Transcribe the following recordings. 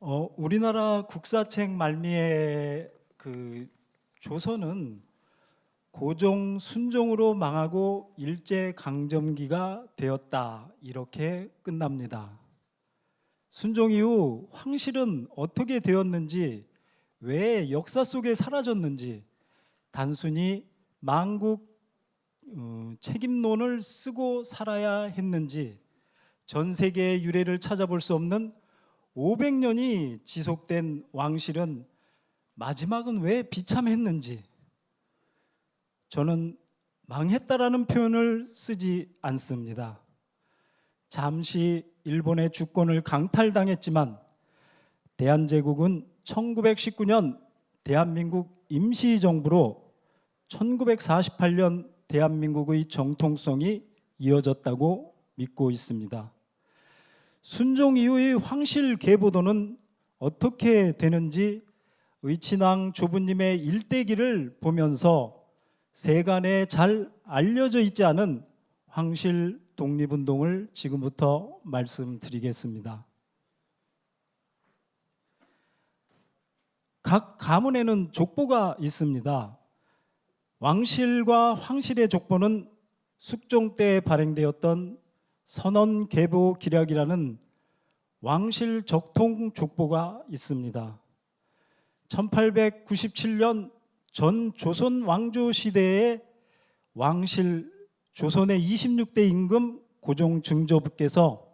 우리나라 국사책 말미에 조선은 고종 순종으로 망하고 일제 강점기가 되었다, 이렇게 끝납니다. 순종 이후 황실은 어떻게 되었는지, 왜 역사 속에 사라졌는지, 단순히 망국 책임론을 쓰고 살아야 했는지, 전 세계의 유래를 찾아볼 수 없는 500년이 지속된 왕실은 마지막은 왜 비참했는지, 저는 망했다라는 표현을 쓰지 않습니다. 잠시 일본의 주권을 강탈당했지만 대한제국은 1919년 대한민국 임시정부로 1948년 대한민국의 정통성이 이어졌다고 믿고 있습니다. 순종 이후의 황실 계보도는 어떻게 되는지 의친왕 조부님의 일대기를 보면서 세간에 잘 알려져 있지 않은 황실 독립운동을 지금부터 말씀드리겠습니다. 각 가문에는 족보가 있습니다. 왕실과 황실의 족보는 숙종 때 발행되었던 선언계보기략이라는 왕실 적통 족보가 있습니다. 1897년 전 조선 왕조 시대의 왕실 조선의 26대 임금 고종 증조부께서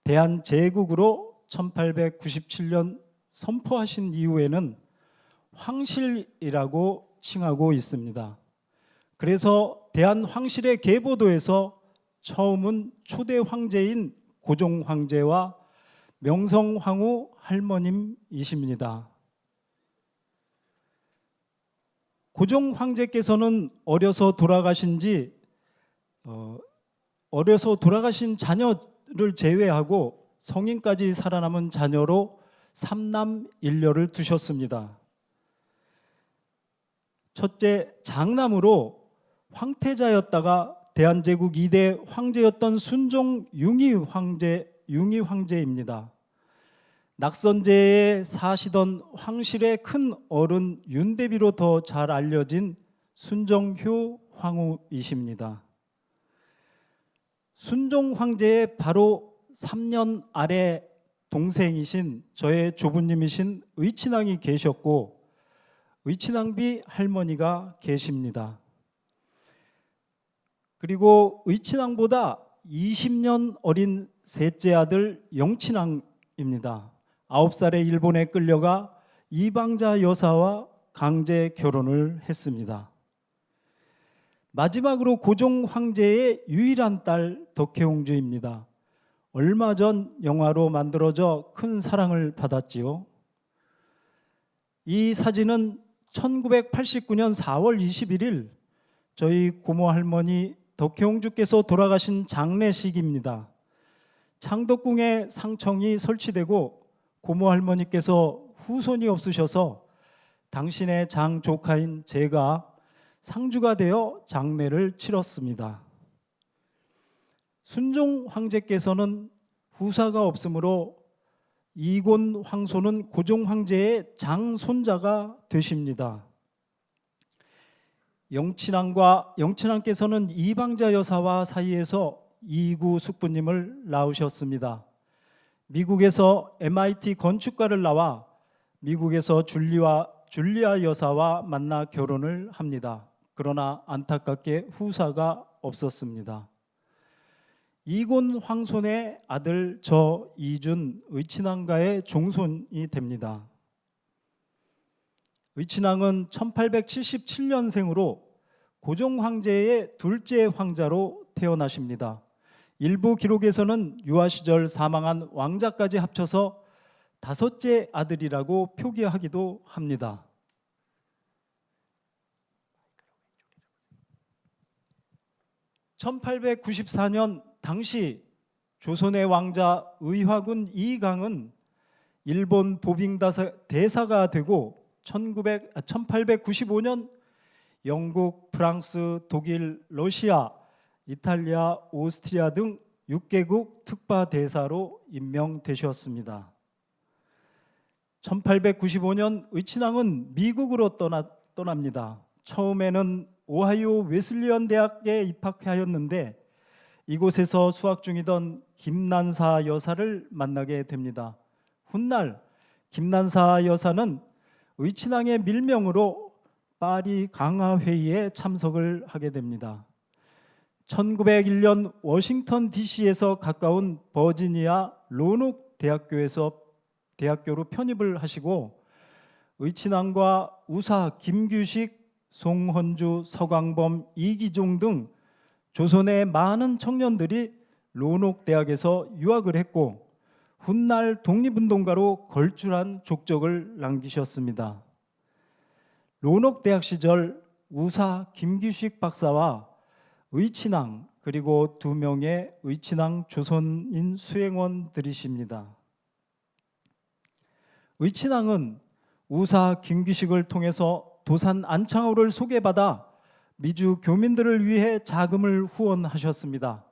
대한제국으로 1897년 선포하신 이후에는 황실이라고 칭하고 있습니다. 그래서 대한황실의 계보도에서 처음은 초대 황제인 고종 황제와 명성황후 할머님이십니다. 고종 황제께서는 어려서 돌아가신 자녀를 제외하고 성인까지 살아남은 자녀로 3남 1녀를 두셨습니다. 첫째, 장남으로 황태자였다가 대한제국 2대 황제였던 순종 융희 황제입니다. 낙선제에 사시던 황실의 큰 어른 윤대비로 더 잘 알려진 순종효 황후이십니다. 순종 황제의 바로 3년 아래 동생이신 저의 조부님이신 의친왕이 계셨고 의친왕비 할머니가 계십니다. 그리고 의친왕보다 20년 어린 셋째 아들 영친왕입니다. 9살에 일본에 끌려가 이방자 여사와 강제 결혼을 했습니다. 마지막으로 고종 황제의 유일한 딸 덕혜옹주입니다. 얼마 전 영화로 만들어져 큰 사랑을 받았지요. 이 사진은 1989년 4월 21일 저희 고모 할머니 덕혜옹주께서 돌아가신 장례식입니다. 창덕궁에 상청이 설치되고 고모 할머니께서 후손이 없으셔서 당신의 장조카인 제가 상주가 되어 장례를 치렀습니다. 순종 황제께서는 후사가 없으므로 이곤 황소는 고종 황제의 장손자가 되십니다. 영친왕께서는 이방자 여사와 사이에서 이구 숙부님을 낳으셨습니다. 미국에서 MIT 건축과를 나와 미국에서 줄리아 여사와 만나 결혼을 합니다. 그러나 안타깝게 후사가 없었습니다. 이곤 황손의 아들 저 이준 의친왕가의 종손이 됩니다. 의친왕은 1877년생으로 고종 황제의 둘째 황자로 태어나십니다. 일부 기록에서는 유아 시절 사망한 왕자까지 합쳐서 5째 아들이라고 표기하기도 합니다. (1894년) 당시 조선의 왕자 의화군 이강은 일본 보빙 대사가 되고 1895년 영국, 프랑스, 독일, 러시아, 이탈리아, 오스트리아 등 6개국 특파 대사로 임명되셨습니다. 1895년 의친왕은 미국으로 떠납니다. 처음에는 오하이오 웨슬리언 대학에 입학하였는데 이곳에서 수학 중이던 김난사 여사를 만나게 됩니다. 훗날 김난사 여사는 의친왕의 밀명으로 파리 강화회의에 참석을 하게 됩니다. 1901년 워싱턴 DC에서 가까운 버지니아 로녹 대학교로 편입을 하시고 의친왕과 우사, 김규식, 송헌주, 서광범, 이기종 등 조선의 많은 청년들이 로녹 대학에서 유학을 했고 훗날 독립운동가로 걸출한 족적을 남기셨습니다. 로녹 대학 시절 우사, 김규식 박사와 의친왕 그리고 2명의 의친왕 조선인 수행원들이십니다. 의친왕은 우사 김규식을 통해서 도산 안창호를 소개받아 미주 교민들을 위해 자금을 후원하셨습니다.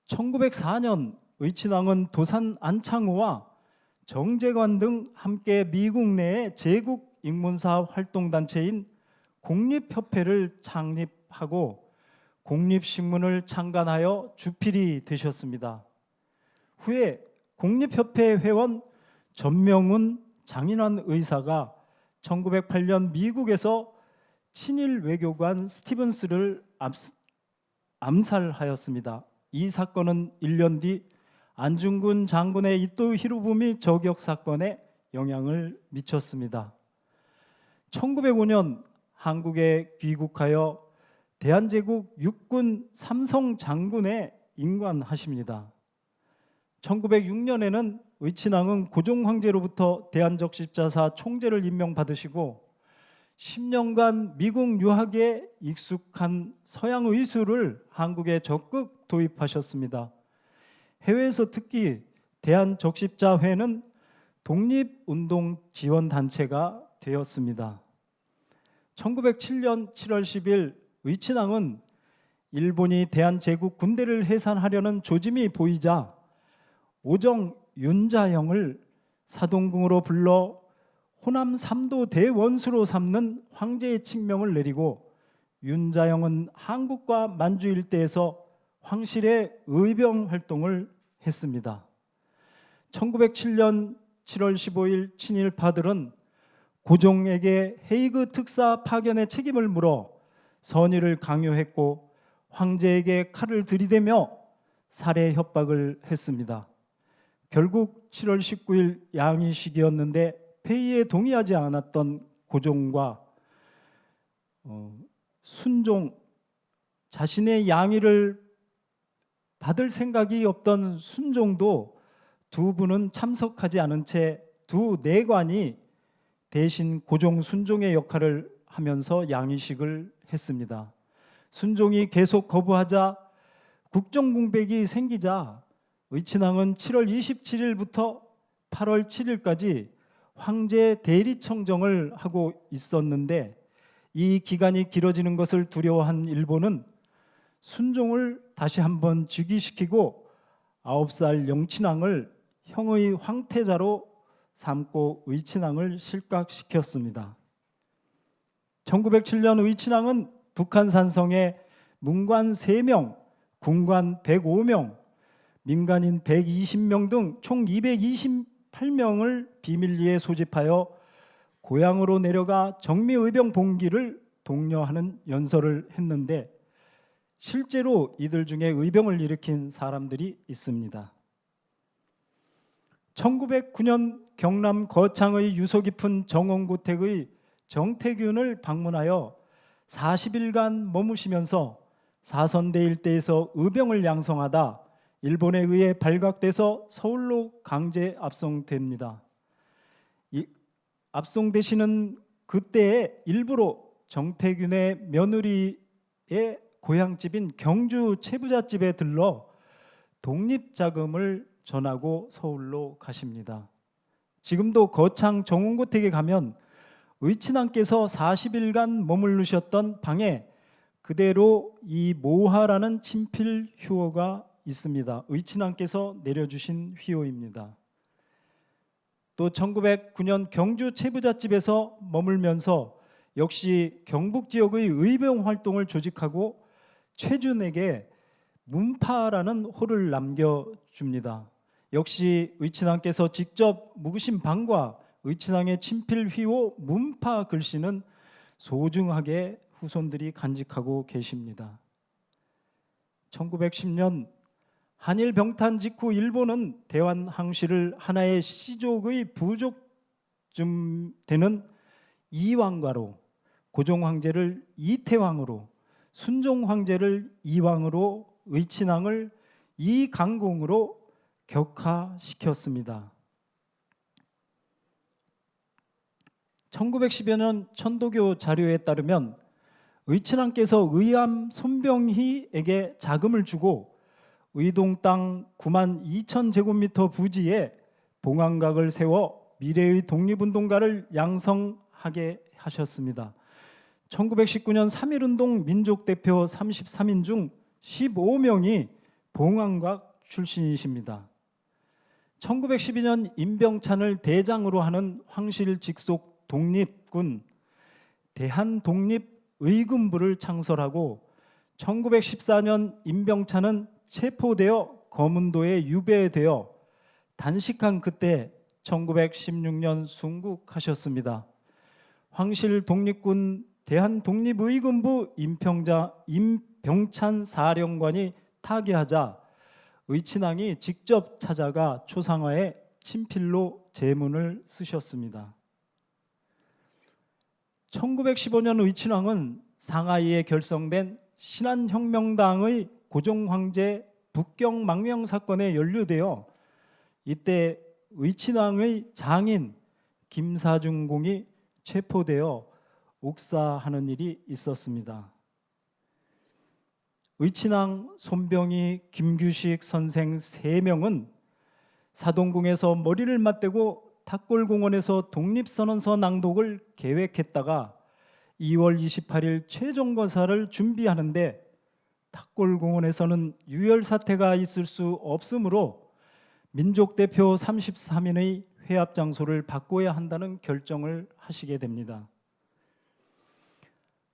1904년 의친왕은 도산 안창호와 정재관 등 함께 미국 내의 제국 인문사 활동단체인 공립협회를 창립하고 공립신문을 창간하여 주필이 되셨습니다. 후에 공립협회 회원 전명훈 장인환 의사가 1908년 미국에서 친일 외교관 스티븐스를 암살하였습니다. 이 사건은 1년 뒤 안중근 장군의 이토 히로부미 저격 사건에 영향을 미쳤습니다. 1905년 한국에 귀국하여 대한제국 육군 삼성 장군에 임관하십니다. 1906년에는 의친왕은 고종 황제로부터 대한적십자사 총재를 임명받으시고 10년간 미국 유학에 익숙한 서양 의술을 한국에 적극 도입하셨습니다. 해외에서 특히 대한적십자회는 독립운동 지원단체가 되었습니다. 1907년 7월 10일 의친왕은 일본이 대한제국 군대를 해산하려는 조짐이 보이자 오정 윤자영을 사동궁으로 불러 호남 3도 대원수로 삼는 황제의 칙명을 내리고 윤자영은 한국과 만주 일대에서 황실의 의병 활동을 했습니다. 1907년 7월 15일 친일파들은 고종에게 헤이그 특사 파견의 책임을 물어 선의를 강요했고 황제에게 칼을 들이대며 살해 협박을 했습니다. 결국 7월 19일 양의식이었는데 폐의에 동의하지 않았던 고종과 순종, 자신의 양의를 받을 생각이 없던 순종도 두 분은 참석하지 않은 채 두 내관이 대신 고종 순종의 역할을 하면서 양의식을 했습니다. 순종이 계속 거부하자 국정공백이 생기자 의친왕은 7월 27일부터 8월 7일까지 황제 대리청정을 하고 있었는데 이 기간이 길어지는 것을 두려워한 일본은 순종을 다시 한번 즉위시키고 9살 영친왕을 형의 황태자로 삼고 의친왕을 실각시켰습니다. 1907년 의친왕은 북한 산성에 문관 3명, 군관 105명, 민간인 120명 등 총 228명을 비밀리에 소집하여 고향으로 내려가 정미의병 봉기를 독려하는 연설을 했는데 실제로 이들 중에 의병을 일으킨 사람들이 있습니다. 1909년 경남 거창의 유서 깊은 정원고택의 정태균을 방문하여 40일간 머무시면서 사선대 일대에서 의병을 양성하다 일본에 의해 발각돼서 서울로 강제 압송됩니다. 이 압송되시는 그때에 일부러 정태균의 며느리의 고향집인 경주 채부잣집에 들러 독립자금을 전하고 서울로 가십니다. 지금도 거창 정원고택에 가면 의친왕께서 40일간 머무르셨던 방에 그대로 이 모화라는 친필 휘호가 있습니다. 의친왕께서 내려주신 휘호입니다. 또 1909년 경주 채부잣집에서 머물면서 역시 경북 지역의 의병 활동을 조직하고 최준에게 문파라는 호를 남겨줍니다. 역시 의친왕께서 직접 묵으신 방과 의친왕의 친필 휘호 문파 글씨는 소중하게 후손들이 간직하고 계십니다. 1910년 한일 병탄 직후 일본은 대환항시를 하나의 시족의 부족쯤 되는 이왕과로, 고종 황제를 이태왕으로, 순종 황제를 이왕으로, 의친왕을 이강공으로 격하시켰습니다. 1910여 년 천도교 자료에 따르면 의친왕께서 의암 손병희에게 자금을 주고 의동 땅 9만 2천 제곱미터 부지에 봉황각을 세워 미래의 독립운동가를 양성하게 하셨습니다. 1919년 3.1운동 민족대표 33인 중 15명이 봉황각 출신이십니다. 1912년 임병찬을 대장으로 하는 황실 직속 독립군 대한독립의군부를 창설하고 1914년 임병찬은 체포되어 거문도에 유배되어 단식한 그때 1916년 순국하셨습니다. 황실 독립군 대한독립의군부 임병찬 사령관이 타계하자 의친왕이 직접 찾아가 초상화에 친필로 제문을 쓰셨습니다. 1915년 의친왕은 상하이에 결성된 신안혁명당의 고종 황제 북경 망명 사건에 연루되어 이때 의친왕의 장인 김사중공이 체포되어 옥사하는 일이 있었습니다. 의친왕, 손병희, 김규식 선생 3명은 사동궁에서 머리를 맞대고 탁골공원에서 독립선언서 낭독을 계획했다가 2월 28일 최종검사를 준비하는데 탁골공원에서는 유혈 사태가 있을 수 없으므로 민족대표 33인의 회합 장소를 바꿔야 한다는 결정을 하시게 됩니다.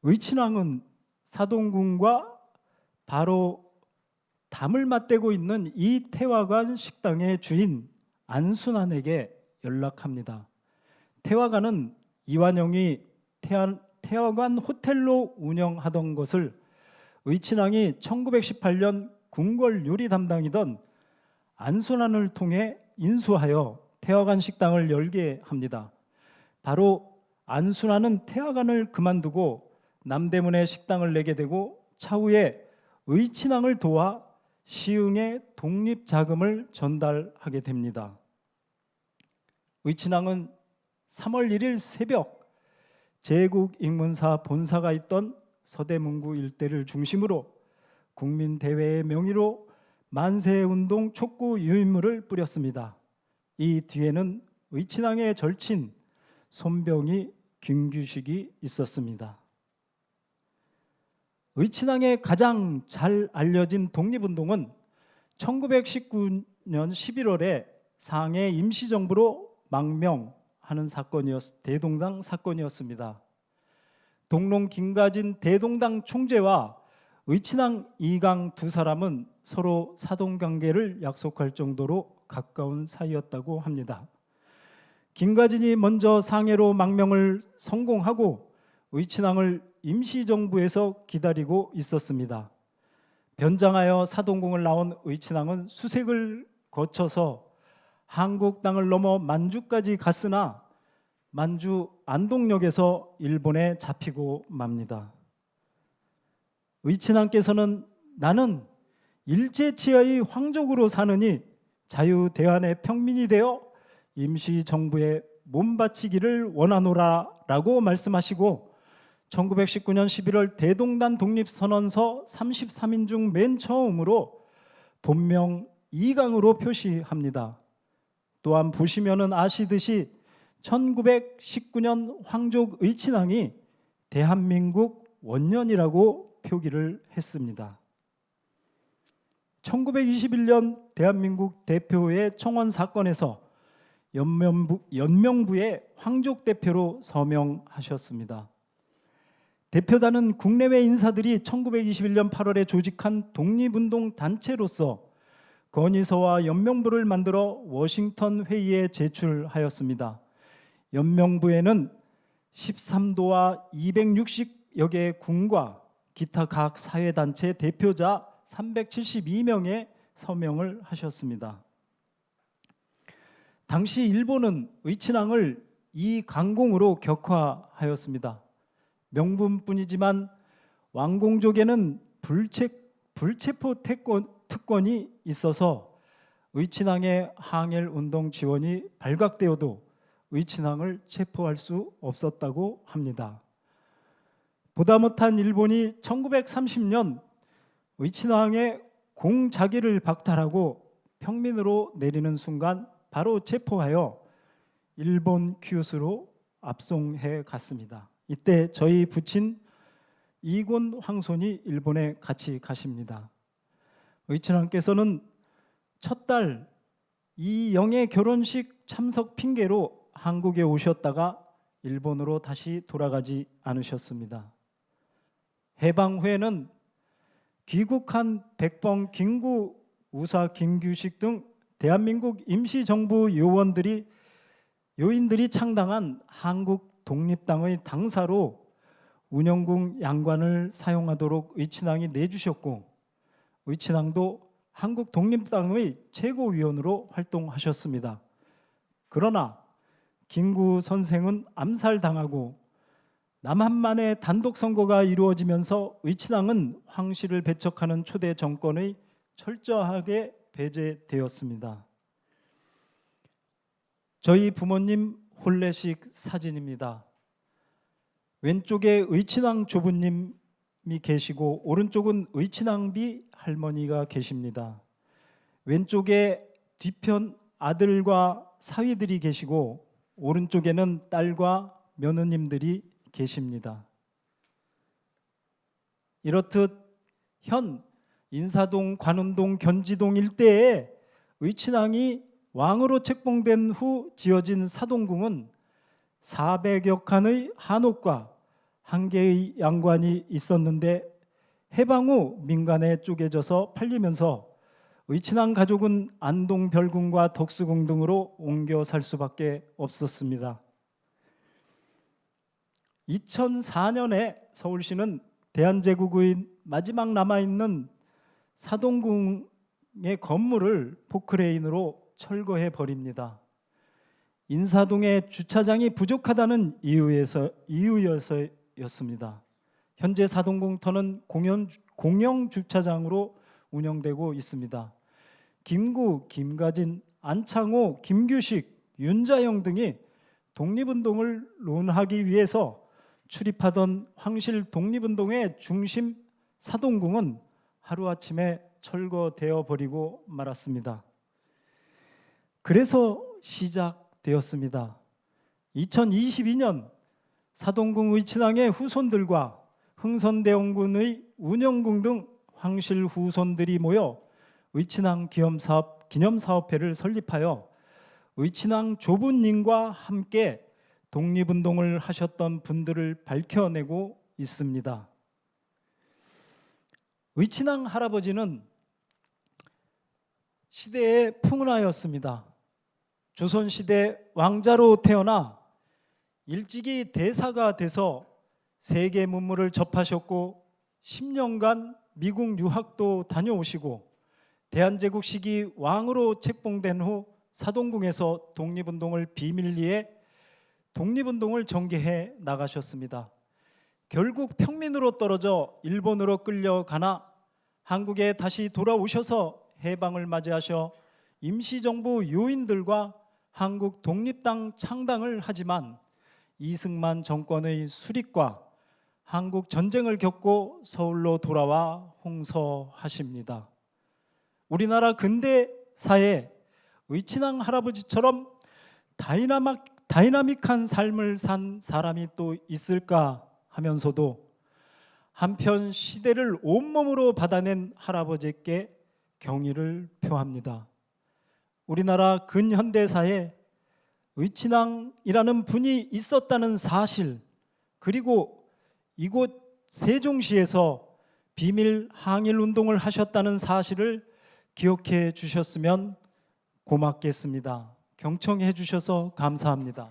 의친왕은 사동궁과 바로 담을 맞대고 있는 이 태화관 식당의 주인 안순환에게 연락합니다. 태화관은 이완용이 태화관 호텔로 운영하던 것을 의친왕이 1918년 궁궐 요리 담당이던 안순환을 통해 인수하여 태화관 식당을 열게 합니다. 바로 안순환은 태화관을 그만두고 남대문에 식당을 내게 되고 차후에 의친왕을 도와 시흥에 독립자금을 전달하게 됩니다. 의친왕은 3월 1일 새벽 제국익문사 본사가 있던 서대문구 일대를 중심으로 국민대회의 명의로 만세운동 촉구 유인물을 뿌렸습니다. 이 뒤에는 의친왕의 절친 손병희, 김규식이 있었습니다. 의친왕의 가장 잘 알려진 독립운동은 1919년 11월에 상해 임시정부로 망명하는 대동당 사건이었습니다. 동롱 김가진 대동당 총재와 의친왕 이강 두 사람은 서로 사돈관계를 약속할 정도로 가까운 사이였다고 합니다. 김가진이 먼저 상해로 망명을 성공하고 의친왕을 임시정부에서 기다리고 있었습니다. 변장하여 사동궁을 나온 의친왕은 수색을 거쳐서 한국 땅을 넘어 만주까지 갔으나 만주 안동역에서 일본에 잡히고 맙니다. 의친왕께서는 나는 일제치하의 황족으로 사느니 자유대한의 평민이 되어 임시정부에 몸바치기를 원하노라 라고 말씀하시고 1919년 11월 대동단 독립선언서 33인 중 맨 처음으로 본명 이강으로 표시합니다. 또한 보시면은 아시듯이 1919년 황족 의친왕이 대한민국 원년이라고 표기를 했습니다. 1921년 대한민국 대표의 청원 사건에서 연명부의 황족 대표로 서명하셨습니다. 대표단은 국내외 인사들이 1921년 8월에 조직한 독립운동 단체로서 건의서와 연명부를 만들어 워싱턴 회의에 제출하였습니다. 연명부에는 13도와 260여 개의 군과 기타 각 사회단체 대표자 372명의 서명을 하셨습니다. 당시 일본은 의친왕을 이강공으로 격화하였습니다. 명분뿐이지만 왕공족에는 불체포 특권이 있어서 의친왕의 항일 운동 지원이 발각되어도 의친왕을 체포할 수 없었다고 합니다. 보다 못한 일본이 1930년 의친왕의 공자기를 박탈하고 평민으로 내리는 순간 바로 체포하여 일본 큐스로 압송해 갔습니다. 이때 저희 부친 이곤 황손이 일본에 같이 가십니다. 의친왕께서는 첫 딸 이영의 결혼식 참석 핑계로 한국에 오셨다가 일본으로 다시 돌아가지 않으셨습니다. 해방 후에는 귀국한 백범, 김구, 우사, 김규식 등 대한민국 임시정부 요인들이 창당한 한국 독립당의 당사로 운영궁 양관을 사용하도록 의친왕이 내주셨고, 의친왕도 한국 독립당의 최고위원으로 활동하셨습니다. 그러나 김구 선생은 암살당하고 남한만의 단독 선거가 이루어지면서 의친왕은 황씨를 배척하는 초대 정권의 철저하게 배제되었습니다. 저희 부모님 혼례식 사진입니다. 왼쪽에 의친왕 조부님이 계시고 오른쪽은 의친왕비 할머니가 계십니다. 왼쪽에 뒤편 아들과 사위들이 계시고 오른쪽에는 딸과 며느님들이 계십니다. 이렇듯 현 인사동, 관운동, 견지동 일대에 의친왕이 왕으로 책봉된 후 지어진 사동궁은 400여 칸의 한옥과 1개의 양관이 있었는데 해방 후 민간에 쪼개져서 팔리면서 의친왕 가족은 안동 별궁과 덕수궁 등으로 옮겨 살 수밖에 없었습니다. 2004년에 서울시는 대한제국의 마지막 남아있는 사동궁의 건물을 포크레인으로 철거해 버립니다. 인사동에 주차장이 부족하다는 이유여서였습니다. 현재 사동궁터는 공영 주차장으로 운영되고 있습니다. 김구, 김가진, 안창호, 김규식, 윤자영 등이 독립운동을 논하기 위해서 출입하던 황실 독립운동의 중심 사동궁은 하루아침에 철거되어 버리고 말았습니다. 그래서 시작되었습니다. 2022년 사동궁 의친왕의 후손들과 흥선대원군의 운영궁 등 황실 후손들이 모여 의친왕 기념사업회를 설립하여 의친왕 조부님과 함께 독립운동을 하셨던 분들을 밝혀내고 있습니다. 의친왕 할아버지는 시대의 풍운하였습니다. 조선시대 왕자로 태어나 일찍이 대사가 돼서 세계 문물을 접하셨고 10년간 미국 유학도 다녀오시고 대한제국 시기 왕으로 책봉된 후 사동궁에서 독립운동을 비밀리에 독립운동을 전개해 나가셨습니다. 결국 평민으로 떨어져 일본으로 끌려가나 한국에 다시 돌아오셔서 해방을 맞이하셔 임시정부 요인들과 한국 독립당 창당을 하지만 이승만 정권의 수립과 한국 전쟁을 겪고 서울로 돌아와 홍서하십니다. 우리나라 근대사에 의친왕 할아버지처럼 다이나믹한 삶을 산 사람이 또 있을까 하면서도 한편 시대를 온몸으로 받아낸 할아버지께 경의를 표합니다. 우리나라 근현대사에 의친왕이라는 분이 있었다는 사실, 그리고 이곳 세종시에서 비밀 항일 운동을 하셨다는 사실을 기억해 주셨으면 고맙겠습니다. 경청해 주셔서 감사합니다.